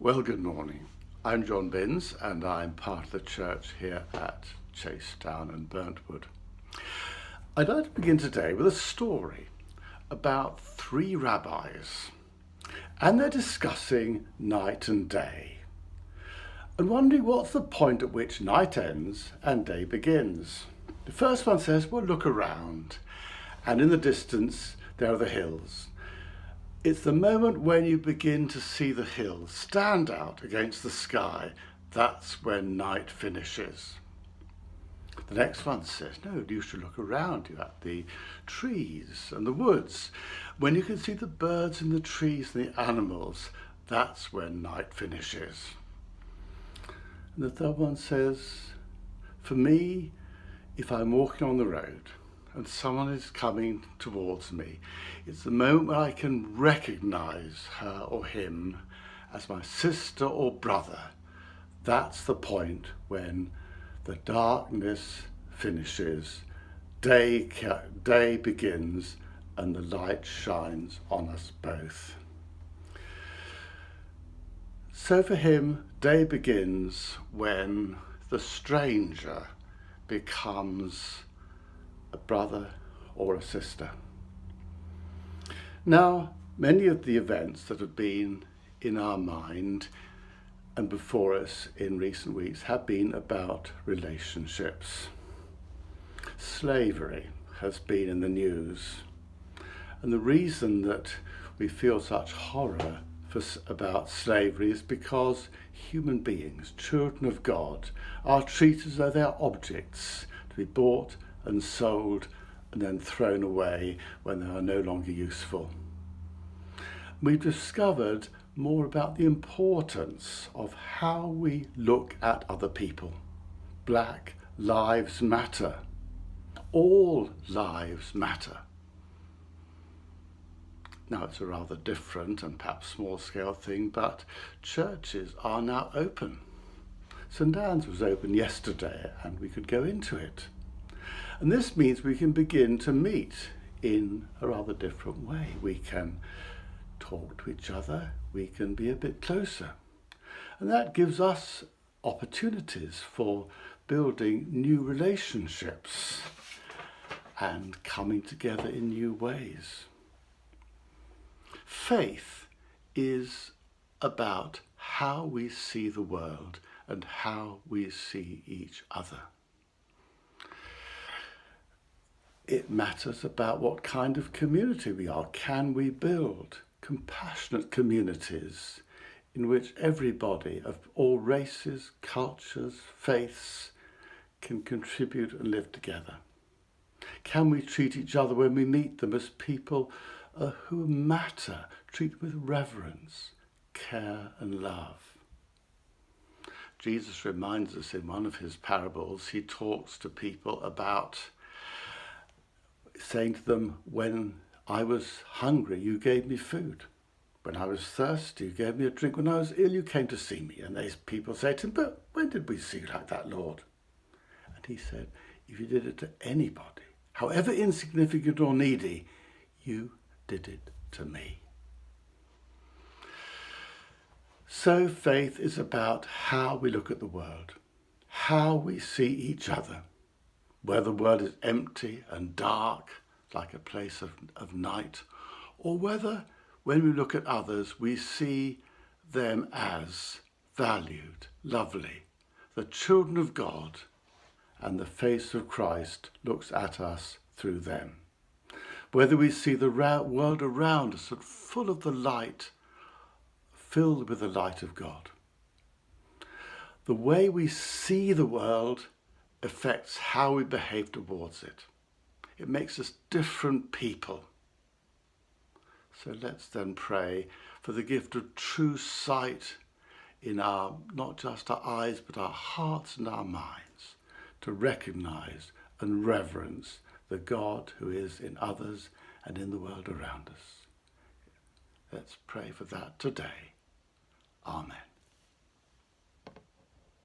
Well, good morning. I'm John Binns and I'm part of the church here at Chasetown and Burntwood. I'd like to begin today with a story about three rabbis, and they're discussing night and day and wondering what's the point at which night ends and day begins. The first one says, well, look around, and in the distance there are the hills. It's the moment when you begin to see the hills stand out against the sky, that's when night finishes. The next one says, no, you should look around you at the trees and the woods. When you can see the birds in the trees and the animals, that's when night finishes. And the third one says, for me, if I'm walking on the road and someone is coming towards me, it's the moment when I can recognize her or him as my sister or brother. That's the point when the darkness finishes, day begins, and the light shines on us both. So for him, day begins when the stranger becomes a brother or a sister. Now, many of the events that have been in our mind and before us in recent weeks have been about relationships. Slavery has been in the news, and the reason that we feel such horror about slavery is because human beings, children of God, are treated as though they are objects to be bought and sold and then thrown away when they are no longer useful. We've discovered more about the importance of how we look at other people. Black lives matter. All lives matter. Now, it's a rather different and perhaps small-scale thing, but churches are now open. St Anne's was open yesterday and we could go into it. And this means we can begin to meet in a rather different way. We can talk to each other, we can be a bit closer. And that gives us opportunities for building new relationships and coming together in new ways. Faith is about how we see the world and how we see each other. It matters about what kind of community we are. Can we build compassionate communities in which everybody of all races, cultures, faiths can contribute and live together? Can we treat each other when we meet them as people who matter, treat with reverence, care and love? Jesus reminds us in one of his parables, he talks to people about saying to them, when I was hungry, you gave me food. When I was thirsty, you gave me a drink. When I was ill, you came to see me. And these people say to him, but when did we see you like that, Lord? And he said, if you did it to anybody, however insignificant or needy, you did it to me. So faith is about how we look at the world, how we see each other, where the world is empty and dark, like a place of night, or whether when we look at others, we see them as valued, lovely, the children of God, and the face of Christ looks at us through them. Whether we see the world around us full of the light, filled with the light of God. The way we see the world affects how we behave towards it. It makes us different people. So let's then pray for the gift of true sight in our, not just our eyes, but our hearts and our minds, to recognize and reverence the God who is in others and in the world around us. Let's pray for that today. Amen.